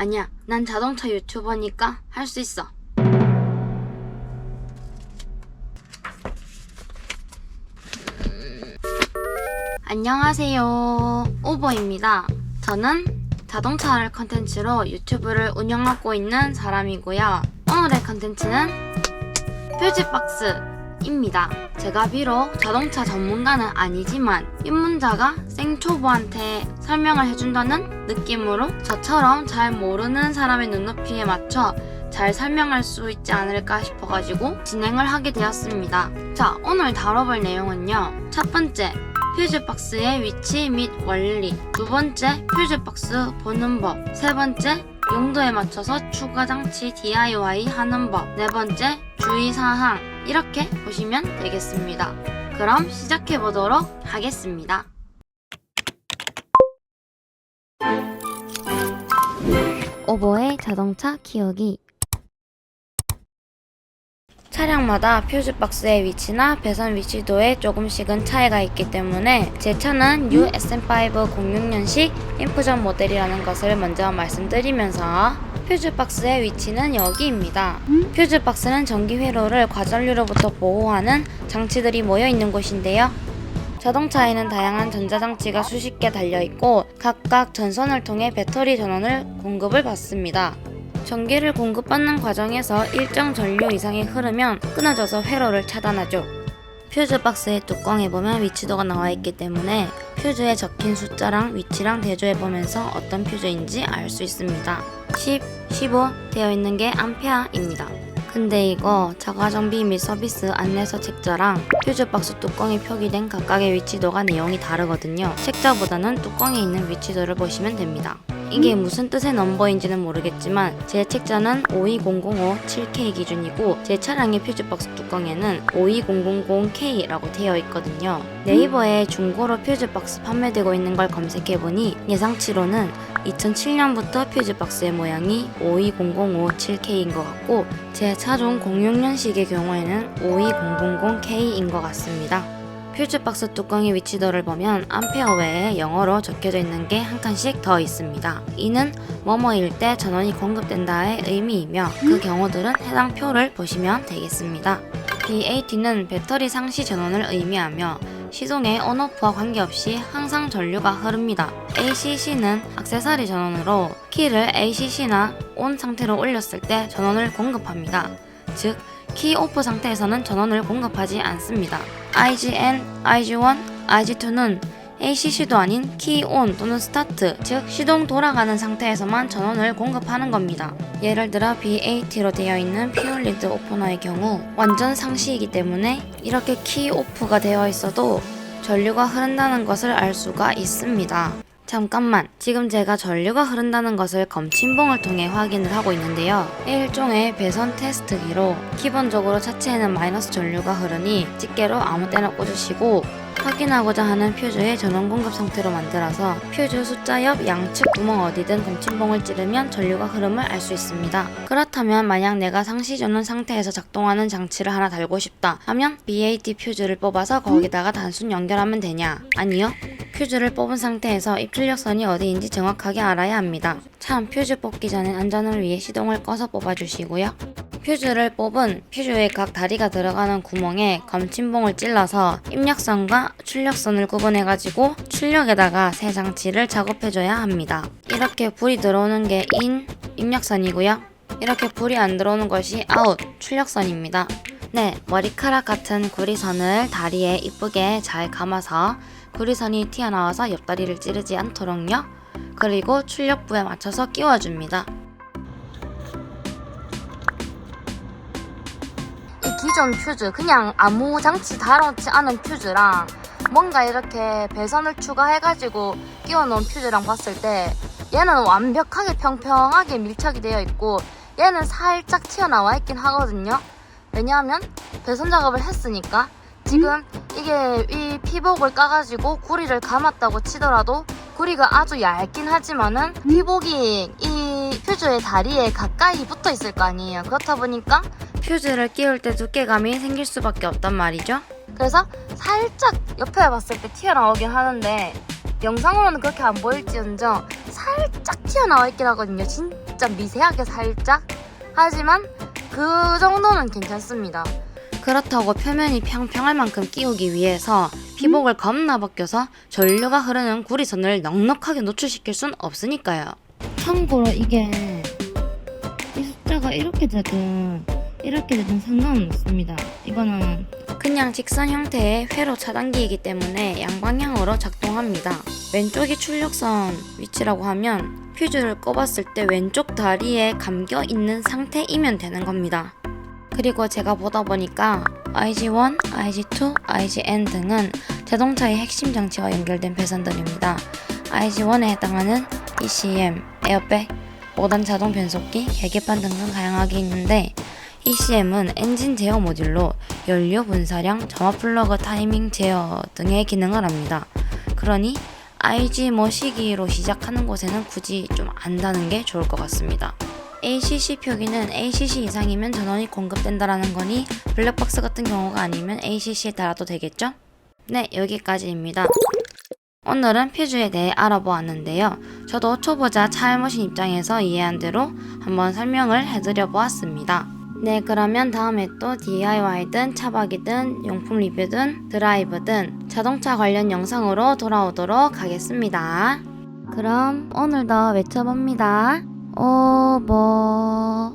아니야, 난 자동차 유튜버니까 할 수 있어. 안녕하세요, 오버입니다. 저는 자동차를 컨텐츠로 유튜브를 운영하고 있는 사람이고요. 오늘의 컨텐츠는 퓨즈박스입니다. 제가 비록 자동차 전문가는 아니지만 입문자가 생초보한테 설명을 해준다는 느낌으로 저처럼 잘 모르는 사람의 눈높이에 맞춰 잘 설명할 수 있지 않을까 싶어가지고 진행을 하게 되었습니다. 자, 오늘 다뤄볼 내용은요. 첫 번째, 퓨즈박스의 위치 및 원리. 두 번째, 퓨즈박스 보는 법. 세 번째, 용도에 맞춰서 추가 장치 DIY 하는 법. 네 번째, 주의사항. 이렇게 보시면 되겠습니다. 그럼 시작해보도록 하겠습니다. 오버의 자동차 키우기. 차량마다 퓨즈박스의 위치나 배선 위치도에 조금씩은 차이가 있기 때문에 제 차는 USM5 06년식 인퓨전 모델이라는 것을 먼저 말씀드리면서 퓨즈박스의 위치는 여기입니다. 퓨즈박스는 전기 회로를 과전류로부터 보호하는 장치들이 모여있는 곳인데요. 자동차에는 다양한 전자장치가 수십 개 달려있고 각각 전선을 통해 배터리 전원을 공급을 받습니다. 전기를 공급받는 과정에서 일정 전류 이상이 흐르면 끊어져서 회로를 차단하죠. 퓨즈박스의 뚜껑에 보면 위치도가 나와있기 때문에 퓨즈에 적힌 숫자랑 위치랑 대조해보면서 어떤 퓨즈인지 알 수 있습니다. 10, 15 되어 있는 게 암페어입니다. 근데 이거 자가정비 및 서비스 안내서 책자랑 퓨즈박스 뚜껑에 표기된 각각의 위치도가 내용이 다르거든요. 책자보다는 뚜껑에 있는 위치도를 보시면 됩니다. 이게 무슨 뜻의 넘버인지는 모르겠지만 제 책자는 52005-7K 기준이고 제 차량의 퓨즈박스 뚜껑에는 52000K라고 되어 있거든요. 네이버에 중고로 퓨즈박스 판매되고 있는 걸 검색해보니 예상치로는 2007년부터 퓨즈박스의 모양이 52005-7K인 것 같고 제 차종 06년식의 경우에는 52000K인 것 같습니다. 퓨즈박스 뚜껑의 위치도를 보면 암페어 외에 영어로 적혀져 있는 게 한 칸씩 더 있습니다. 이는 뭐뭐일 때 전원이 공급된다의 의미이며 그 경우들은 해당 표를 보시면 되겠습니다. BAT는 배터리 상시 전원을 의미하며 시동의 온오프와 관계없이 항상 전류가 흐릅니다. ACC는 액세서리 전원으로 키를 ACC나 ON 상태로 올렸을 때 전원을 공급합니다. 즉, 키 오프 상태에서는 전원을 공급하지 않습니다. IGN, IG1, IG2는 ACC도 아닌 키 온 또는 스타트, 즉 시동 돌아가는 상태에서만 전원을 공급하는 겁니다. 예를 들어 BAT로 되어 있는 퓨어리드 오퍼너의 경우 완전 상시이기 때문에 이렇게 키 오프가 되어 있어도 전류가 흐른다는 것을 알 수가 있습니다. 잠깐만, 지금 제가 전류가 흐른다는 것을 검침봉을 통해 확인을 하고 있는데요. 일종의 배선 테스트기로 기본적으로 차체에는 마이너스 전류가 흐르니 집게로 아무 때나 꽂으시고 확인하고자 하는 퓨즈의 전원 공급 상태로 만들어서 퓨즈 숫자 옆 양측 구멍 어디든 검침봉을 찌르면 전류가 흐름을 알 수 있습니다. 그렇다면 만약 내가 상시 전원 상태에서 작동하는 장치를 하나 달고 싶다 하면 BAT 퓨즈를 뽑아서 거기다가 단순 연결하면 되냐? 아니요. 퓨즈를 뽑은 상태에서 입출력선이 어디인지 정확하게 알아야 합니다. 참, 퓨즈 뽑기 전엔 안전을 위해 시동을 꺼서 뽑아주시고요. 퓨즈를 뽑은 퓨즈의 각 다리가 들어가는 구멍에 검침봉을 찔러서 입력선과 출력선을 구분해가지고 출력에다가 새 장치를 작업해줘야 합니다. 이렇게 불이 들어오는 게 인, 입력선이고요. 이렇게 불이 안 들어오는 것이 아웃, 출력선입니다. 네, 머리카락 같은 구리선을 다리에 이쁘게 잘 감아서 구리선이 튀어나와서 옆다리를 찌르지 않도록요. 그리고 출력부에 맞춰서 끼워줍니다. 이 기존 퓨즈, 그냥 아무 장치 달아놓지 않은 퓨즈랑 뭔가 이렇게 배선을 추가해가지고 끼워놓은 퓨즈랑 봤을 때 얘는 완벽하게 평평하게 밀착이 되어 있고 얘는 살짝 튀어나와 있긴 하거든요. 왜냐하면 배선 작업을 했으니까. 지금 이게 이 피복을 까가지고 구리를 감았다고 치더라도 구리가 아주 얇긴 하지만은 피복이 이 퓨즈의 다리에 가까이 붙어 있을 거 아니에요. 그렇다 보니까 퓨즈를 끼울 때 두께감이 생길 수밖에 없단 말이죠. 그래서 살짝 옆에 봤을 때 튀어나오긴 하는데 영상으로는 그렇게 안 보일지언정 살짝 튀어나와 있긴 하거든요. 진짜 진짜 미세하게 살짝? 하지만 그 정도는 괜찮습니다. 그렇다고 표면이 평평할 만큼 끼우기 위해서 피복을 겁나 벗겨서 전류가 흐르는 구리선을 넉넉하게 노출시킬 순 없으니까요. 참고로 이게 이 숫자가 이렇게 되든 상관은 없습니다. 이거는 그냥 직선 형태의 회로 차단기이기 때문에 양방향으로 작동합니다. 왼쪽이 출력선 위치라고 하면 퓨즈를 꼽았을 때 왼쪽 다리에 감겨 있는 상태이면 되는 겁니다. 그리고 제가 보다 보니까 IG1, IG2, IGN 등은 자동차의 핵심 장치와 연결된 배선들입니다. IG1에 해당하는 ECM, 에어백, 5단 자동 변속기, 계기판 등등 다양하게 있는데 ECM은 엔진 제어 모듈로 연료 분사량, 점화 플러그 타이밍 제어 등의 기능을 합니다. 그러니 IG 시기로 시작하는 곳에는 굳이 좀 안다는 게 좋을 것 같습니다. ACC 표기는 ACC 이상이면 전원이 공급된다라는 거니 블랙박스 같은 경우가 아니면 ACC에 달아도 되겠죠? 네, 여기까지입니다. 오늘은 퓨즈에 대해 알아보았는데요. 저도 초보자 차 알못인 입장에서 이해한 대로 한번 설명을 해드려 보았습니다. 네, 그러면 다음에 또 DIY든 차박이든 용품 리뷰든 드라이브든 자동차 관련 영상으로 돌아오도록 하겠습니다. 그럼 오늘도 외쳐봅니다. 오버